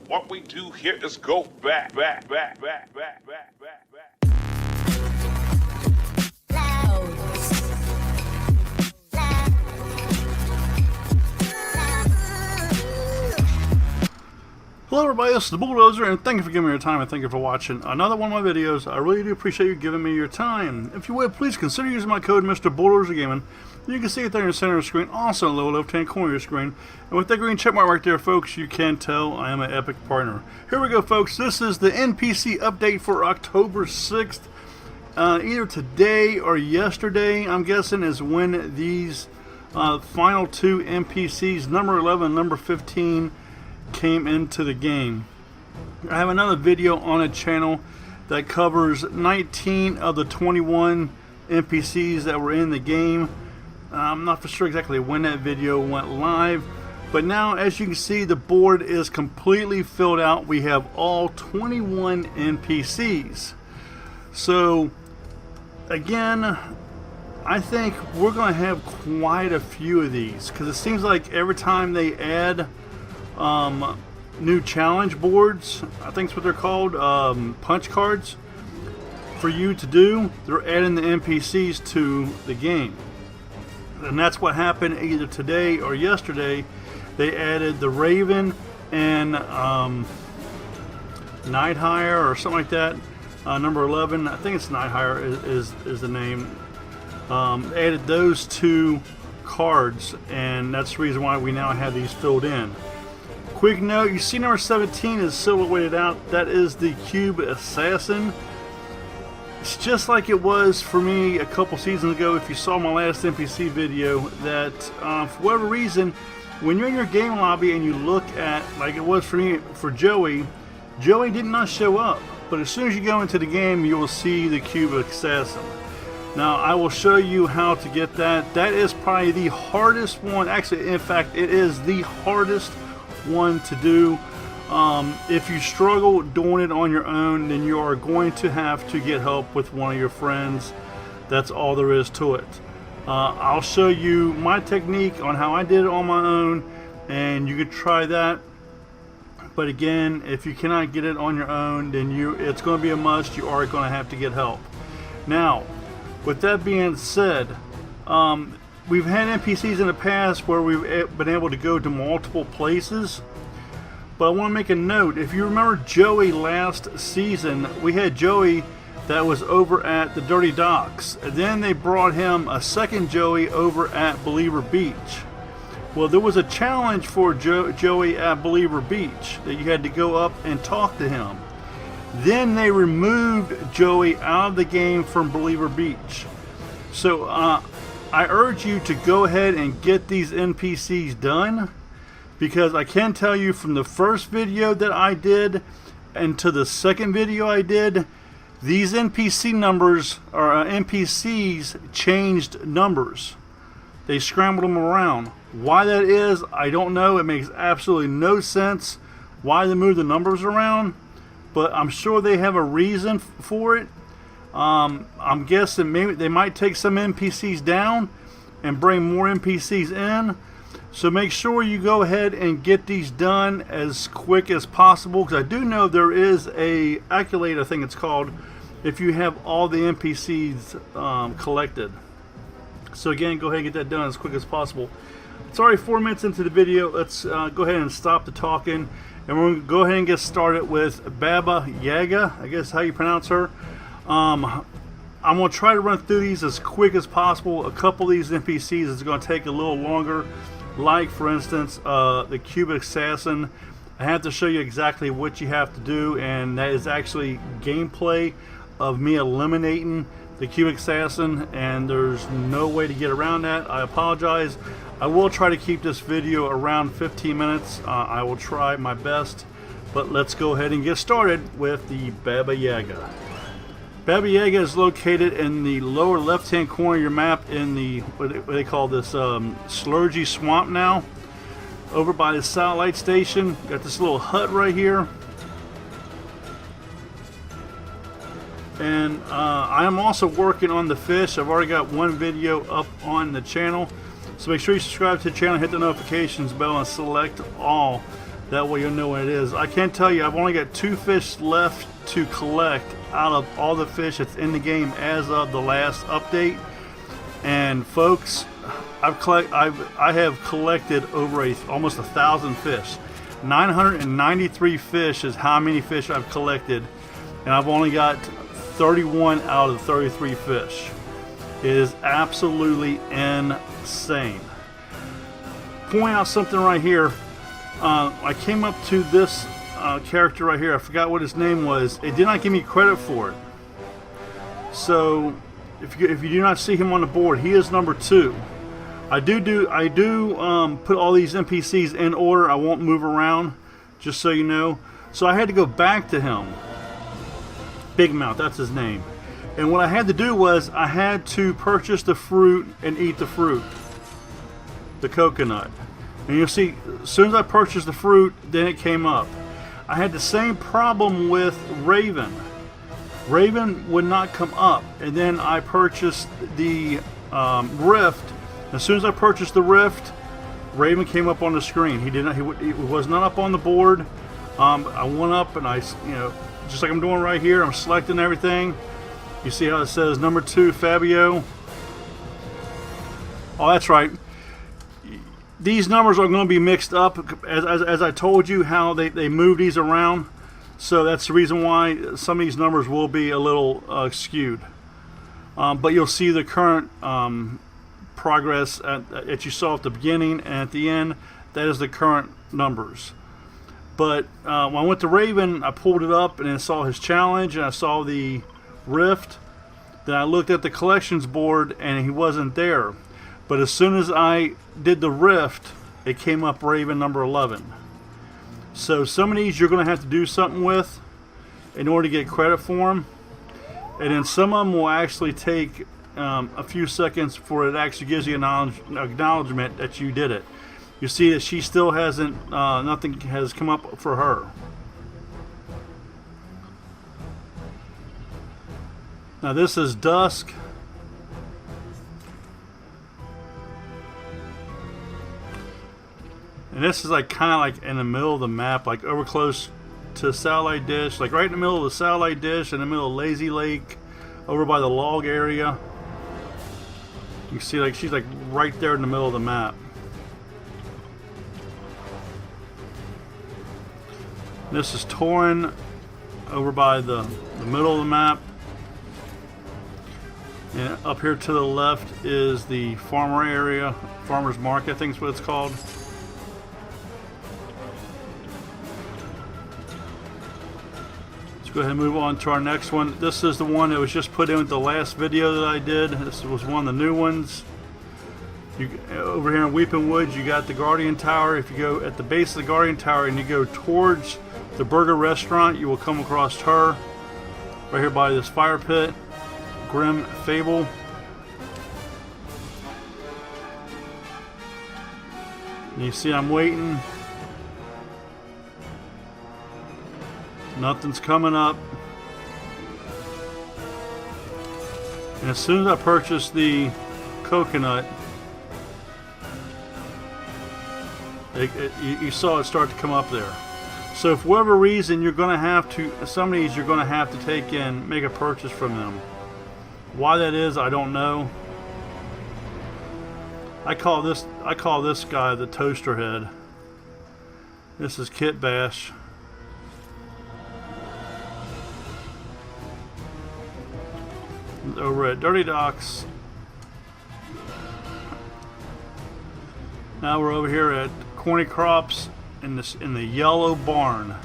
What we do here is go back. Hello everybody, this is the Bulldozer, and thank you for giving me your time, and thank you for watching another one of my videos. I really do appreciate you giving me your time. If you would, please consider using my code MrBulldozeRGamN. You can see it there in the center of the screen, also in the lower left-hand corner of your screen. And with that green check mark right there, folks, you can tell I am an epic partner. Here we go, folks. This is the NPC update for October 6th. Either today or yesterday, I'm guessing, is when these final two NPCs, number 11 and number 15, came into the game. I have another video on a channel that covers 19 of the 21 NPCs that were in the game. I'm not for sure exactly when that video went live, but now as you can see, the board is completely filled out. We have all 21 NPCs. So again, I think we're going to have quite a few of these, because it seems like every time they add new challenge boards, I think that's what they're called, punch cards for you to do, they're adding the NPCs to the game. And that's what happened either today or yesterday. They added the Raven and Night Hire or something like that. Number 11, I think it's Night Hire is the name. Added those two cards, and that's the reason why we now have these filled in. Quick note, you see number 17 is silhouetted out. That is the Cube Assassin. It's just like it was for me a couple seasons ago. If you saw my last NPC video, that for whatever reason, when you're in your game lobby and you look at, like it was for me, for Joey did not show up. But as soon as you go into the game, you will see the Cube Assassin. Now, I will show you how to get that. That is probably the hardest one. Actually, in fact, it is the hardest one to do. If you struggle doing it on your own, then you are going to have to get help with one of your friends. That's all there is to it. I'll show you my technique on how I did it on my own, and you could try that. But again, if you cannot get it on your own, then it's going to be a must. You are going to have to get help. Now, with that being said, we've had NPCs in the past where we've been able to go to multiple places. But I want to make a note. If you remember Joey last season, we had Joey that was over at the Dirty Docks. And then they brought him a second Joey over at Believer Beach. Well, there was a challenge for Joey at Believer Beach that you had to go up and talk to him. Then they removed Joey out of the game from Believer Beach. So I urge you to go ahead and get these NPCs done, because I can tell you from the first video that I did and to the second video I did, these NPC numbers, or NPCs, changed numbers. They scrambled them around. Why that is, I don't know. It makes absolutely no sense why they moved the numbers around, but I'm sure they have a reason for it. I'm guessing maybe they might take some NPCs down and bring more NPCs in. So make sure you go ahead and get these done as quick as possible, because I do know there is a accolade, I think it's called, if you have all the NPCs collected. So again, go ahead and get that done as quick as possible. It's already 4 minutes into the video. Let's go ahead and stop the talking, and we're going to go ahead and get started with Baba Yaga, I guess how you pronounce her. I'm going to try to run through these as quick as possible. A couple of these NPCs is going to take a little longer. Like, for instance, the Cube Assassin. I have to show you exactly what you have to do, and that is actually gameplay of me eliminating the Cube Assassin, and there's no way to get around that. I apologize. I will try to keep this video around 15 minutes. I will try my best, but let's go ahead and get started with the Baba Yaga. Baba Yaga is located in the lower left-hand corner of your map in the, what they call this, Slurgy Swamp now. Over by the satellite station. Got this little hut right here. And I am also working on the fish. I've already got one video up on the channel. So make sure you subscribe to the channel, hit the notifications bell, and select all. That way you'll know what it is. I can't tell you, I've only got 2 fish left to collect out of all the fish that's in the game as of the last update. And folks, I have collected over almost 1,000 fish. 993 fish is how many fish I've collected, and I've only got 31 out of the 33 fish. It is absolutely insane. Point out something right here. I came up to this character right here. I forgot what his name was. It did not give me credit for it. So if you do not see him on the board, he is number 2. I do put all these NPCs in order. I won't move around, just so you know. So I had to go back to him. Big Mouth, that's his name. And what I had to do was I had to purchase the fruit and eat the fruit, the coconut. And you'll see, as soon as I purchased the fruit, then it came up. I had the same problem with Raven. Raven would not come up. And then I purchased the Rift. As soon as I purchased the Rift, Raven came up on the screen. He was not up on the board. I went up and just like I'm doing right here, I'm selecting everything. You see how it says number 2, Fabio? Oh, that's right. These numbers are going to be mixed up, as I told you how they move these around. So that's the reason why some of these numbers will be a little skewed. But you'll see the current progress that you saw at the beginning and at the end. That is the current numbers. But when I went to Raven, I pulled it up and I saw his challenge and I saw the Rift. Then I looked at the collections board and he wasn't there. But as soon as I did the Rift, it came up Raven number 11. So some of these you're going to have to do something with in order to get credit for them. And then some of them will actually take a few seconds before it actually gives you an acknowledgement that you did it. You see that she still hasn't, nothing has come up for her. Now this is dusk. And this is like kind of like in the middle of the map, like over close to the satellite dish, like right in the middle of the satellite dish, in the middle of Lazy Lake, over by the log area. You can see like she's like right there in the middle of the map. This is Torin over by the middle of the map. And up here to the left is the farmer area, farmer's market, I think is what it's called. Let's go ahead and move on to our next one. This is the one that was just put in with the last video that I did. This was one of the new ones. Over here in Weeping Woods, you got the Guardian Tower. If you go at the base of the Guardian Tower and you go towards the burger restaurant, you will come across her right here by this fire pit. Grim Fable. And you see I'm waiting. Nothing's coming up. And as soon as I purchase the coconut, you saw it start to come up there. So for whatever reason, you're going to have to, some of these you're going to have to take in, make a purchase from them. Why that is, I don't know. I call this guy the toaster head. This is Kit Bash. Over at Dirty Docks. Now we're over here at Corny Crops in the yellow barn.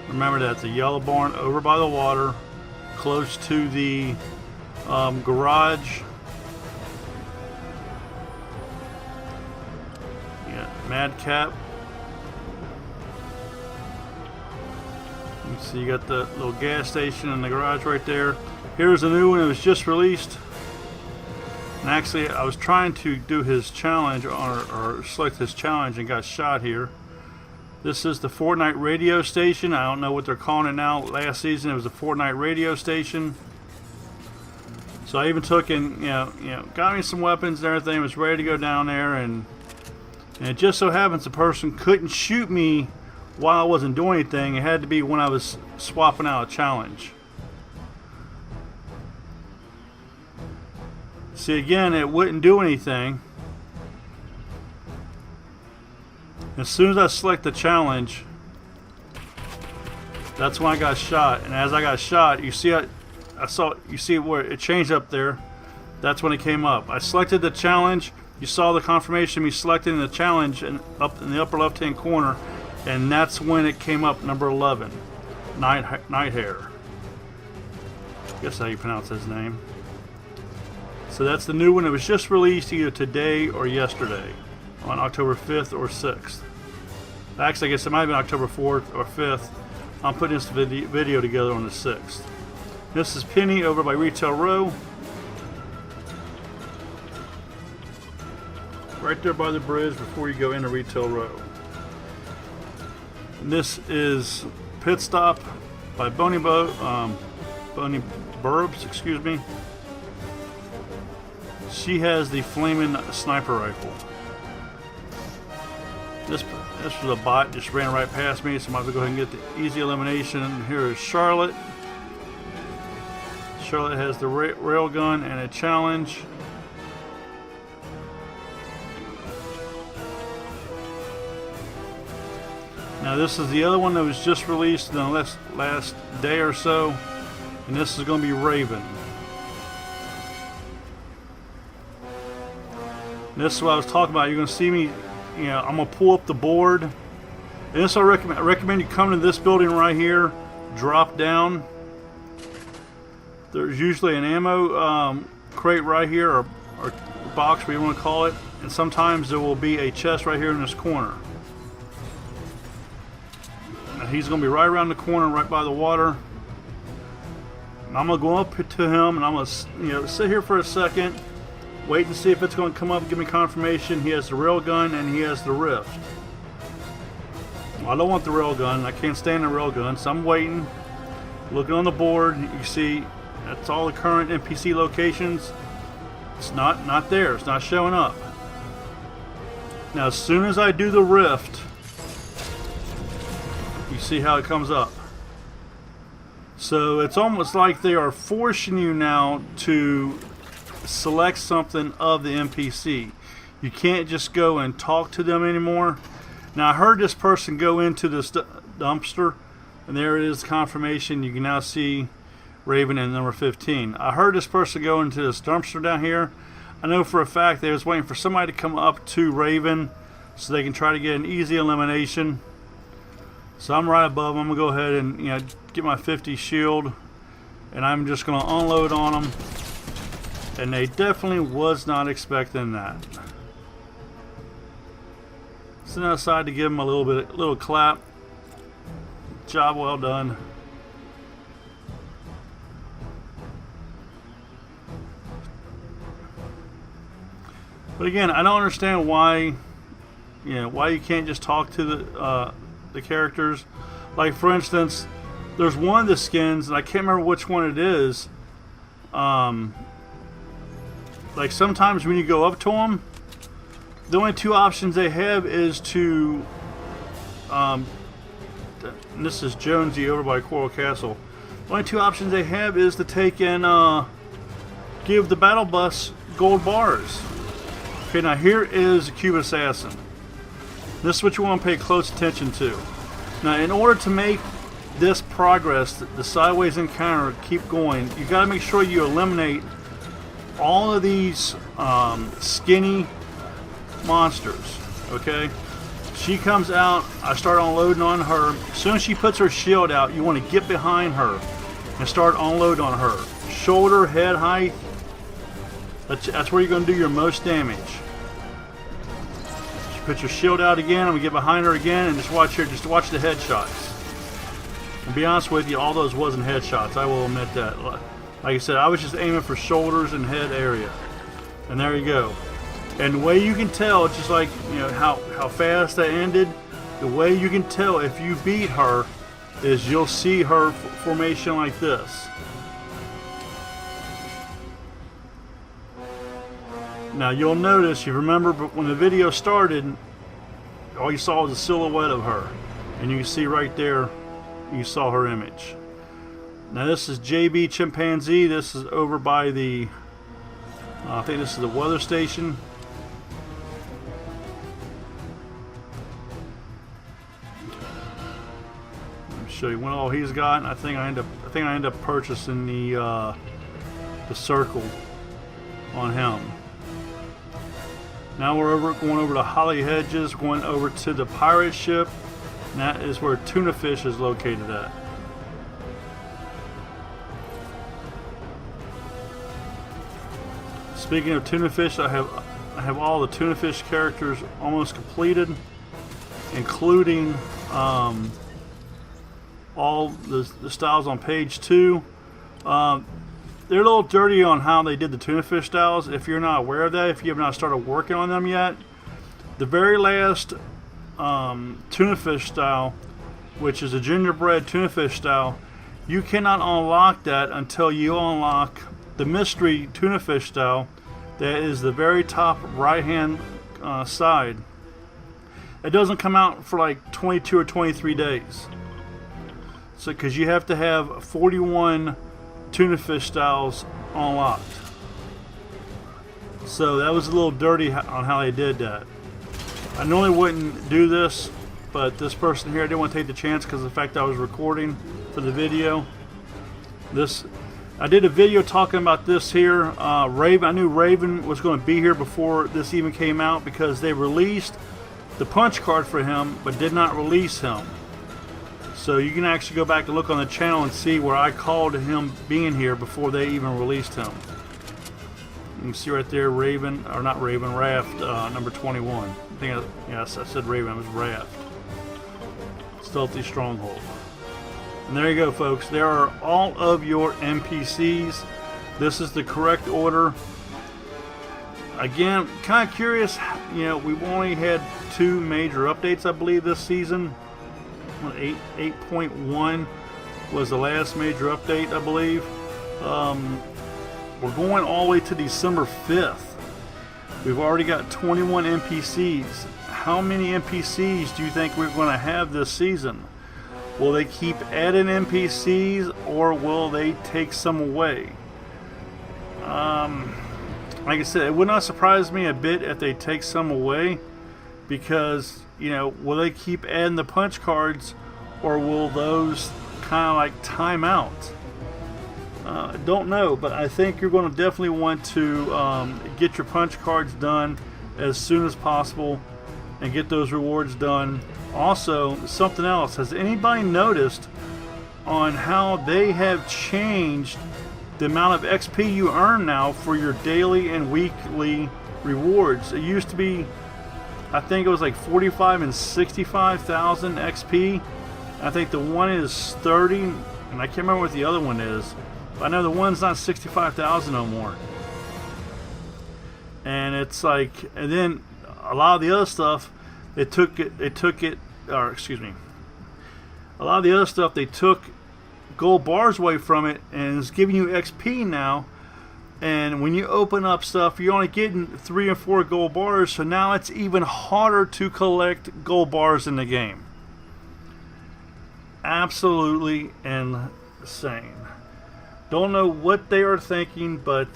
Remember that, the yellow barn over by the water, close to the garage. Yeah, Madcap. You see, you got the little gas station in the garage right there. Here's a new one that was just released. And actually, I was trying to do his challenge or select his challenge and got shot here. This is the Fortnite radio station. I don't know what they're calling it now. Last season it was the Fortnite radio station. So I even took and got me some weapons and everything. Was ready to go down there and And it just so happens the person couldn't shoot me while I wasn't doing anything. It had to be when I was swapping out a challenge. See, again, it wouldn't do anything. As soon as I select the challenge, that's when I got shot. And as I got shot, you see you see where it changed up there. That's when it came up. I selected the challenge. You saw the confirmation of me selecting the challenge and up in the upper left-hand corner, and that's when it came up, number 11, Night Hair. I guess that's how you pronounce his name. So that's the new one. It was just released either today or yesterday, on October 5th or 6th. Actually, I guess it might have been October 4th or 5th. I'm putting this video together on the 6th. This is Penny over by Retail Row. Right there by the bridge before you go into Retail Row. And this is Pit Stop by Boney Burbs, excuse me. She has the flaming sniper rifle. This was a bot, just ran right past me, so I might as well go ahead and get the easy elimination. Here is Charlotte. Charlotte has the rail gun and a challenge. Now this is the other one that was just released in the last day or so, and this is going to be Raven. And this is what I was talking about. You're going to see me, you know, I'm going to pull up the board. And this I recommend you come to this building right here, drop down. There's usually an ammo crate right here, or box, whatever you want to call it, and sometimes there will be a chest right here in this corner. He's going to be right around the corner, right by the water. And I'm going to go up to him, and I'm going to, sit here for a second, wait and see if it's going to come up and give me confirmation. He has the rail gun and he has the rift. I don't want the rail gun. I can't stand the rail gun, so I'm waiting, looking on the board. You see, that's all the current NPC locations. It's not there. It's not showing up. Now, as soon as I do the rift, you see how it comes up. So it's almost like they are forcing you now to select something of the NPC. You can't just go and talk to them anymore. Now I heard this person go into this dumpster, and there it is, confirmation. You can now see Raven and number 15. I heard this person go into this dumpster down here. I know for a fact they was waiting for somebody to come up to Raven so they can try to get an easy elimination. So I'm right above them. I'm going to go ahead and get my 50 shield, and I'm just going to unload on them. And they definitely was not expecting that. Sitting outside to give them a little clap. Job well done. But again, I don't understand why you can't just talk to the characters. Like, for instance, there's one of the skins, and I can't remember which one it is. Like, sometimes when you go up to them, the only two options they have is to and this is Jonesy over by Coral Castle. The only two options they have is to take and give the battle bus gold bars. Okay, now here is a Cube Assassin. This is what you want to pay close attention to. Now, in order to make this progress, the sideways encounter keep going, you got to make sure you eliminate all of these skinny monsters. Okay, she comes out, I start unloading on her. As soon as she puts her shield out, you want to get behind her and start unloading on her. Shoulder, head height, that's where you're going to do your most damage. Put your shield out again. I'm gonna get behind her again and just watch her. Just watch the headshots. And be honest with you, all those wasn't headshots. I will admit that. Like I said, I was just aiming for shoulders and head area. And there you go. And the way you can tell, it's just like how fast that ended. The way you can tell if you beat her is you'll see her formation like this. Now you'll notice, you remember, but when the video started, all you saw was a silhouette of her, and you can see right there, you saw her image. Now this is JB Chimpanzee. This is over by the, I think this is the weather station. Let me show you what all he's got. And I think I end up purchasing the circle on him. Now we're going over to Holly Hedges, going over to the pirate ship, and that is where Tuna Fish is located at. Speaking of Tuna Fish, I have all the Tuna Fish characters almost completed, including all the styles on page 2. They're a little dirty on how they did the Tuna Fish styles. If you're not aware of that, if you have not started working on them yet, the very last Tuna Fish style, which is a gingerbread Tuna Fish style, you cannot unlock that until you unlock the mystery Tuna Fish style. That is the very top right hand side. It doesn't come out for like 22 or 23 days. So because you have to have 41 Tuna Fish styles unlocked. So that was a little dirty on how they did that. I normally wouldn't do this, but this person here, I didn't want to take the chance because of the fact that I was recording for the video. I did a video talking about this here. Raven, I knew Raven was going to be here before this even came out because they released the punch card for him but did not release him. So you can actually go back and look on the channel and see where I called him being here before they even released him. You can see right there, Raven, or not Raven, Raft, number 21. I think, yes, I said Raven, it was Raft. Stealthy Stronghold. And there you go, folks. There are all of your NPCs. This is the correct order. Again, kind of curious, you know, we've only had 2 major updates, I believe, this season. 8.1 was the last major update, I believe. We're going all the way to December 5th. We've already got 21 NPCs. How many NPCs do you think we're going to have this season? Will they keep adding NPCs or will they take some away? Like I said, it would not surprise me a bit if they take some away, because, you know, will they keep adding the punch cards or will those kind of like time out? I don't know, but I think you're going to definitely want to get your punch cards done as soon as possible and get those rewards done. Also, something else, has anybody noticed on how they have changed the amount of XP you earn now for your daily and weekly rewards? It used to be, I think it was like 45 and 65,000 XP. I think the one is 30, and I can't remember what the other one is. But I know the one's not 65,000 no more. And it's like, and then a lot of the other stuff, a lot of the other stuff, they took gold bars away from it and it's giving you XP now. And when you open up stuff, you're only getting 3 or 4 gold bars, so now it's even harder to collect gold bars in the game. Absolutely insane. Don't know what they are thinking, but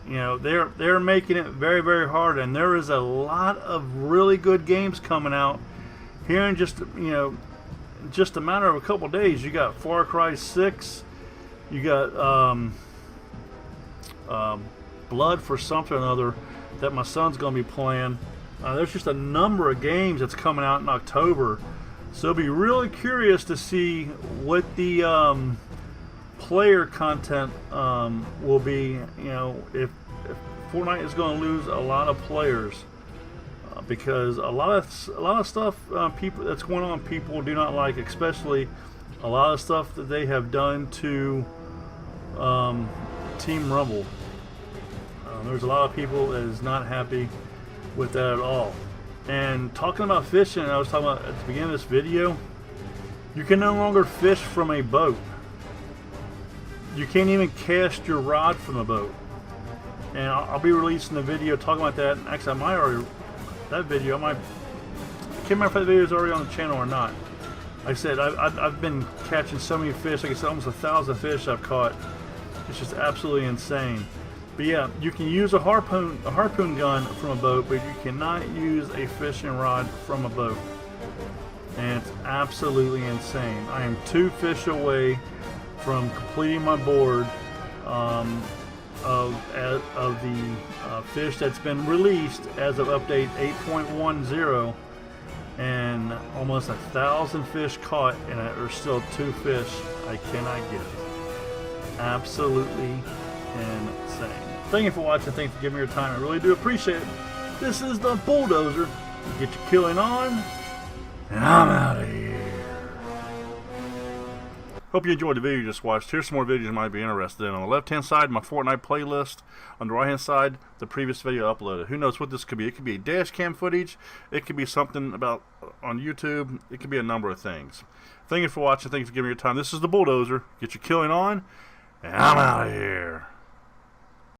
you know, they're making it very, very hard, and there is a lot of really good games coming out here in just, you know, just a matter of a couple days. You got Far Cry 6, you got Blood for something or another that my son's going to be playing. There's just a number of games that's coming out in October, so I'll be really curious to see what the player content will be. You know, if Fortnite is going to lose a lot of players because a lot of stuff people that's going on, people do not like, especially a lot of stuff that they have done to Team Rumble. There's a lot of people that is not happy with that at all. And talking about fishing, I was talking about at the beginning of this video, you can no longer fish from a boat. You can't even cast your rod from a boat. And I'll be releasing a video talking about that. Actually, I might already, that video, I might can't remember if that video is already on the channel or not. Like I said, I've been catching so many fish. Like I said, almost 1,000 fish I've caught. It's just absolutely insane. But yeah, you can use a harpoon gun from a boat, but you cannot use a fishing rod from a boat. And it's absolutely insane. I am 2 fish away from completing my board of the fish that's been released as of update 8.10, and almost 1,000 fish caught, and there's still 2 fish I cannot get. Absolutely insane. Thank you for watching. Thank you for giving me your time. I really do appreciate it. This is the Bulldozer. Get your killing on, and I'm out of here. Hope you enjoyed the video you just watched. Here's some more videos you might be interested in. On the left-hand side, my Fortnite playlist. On the right-hand side, the previous video uploaded. Who knows what this could be? It could be dash cam footage. It could be something about on YouTube. It could be a number of things. Thank you for watching. Thank you for giving me your time. This is the Bulldozer. Get your killing on, and I'm out of here.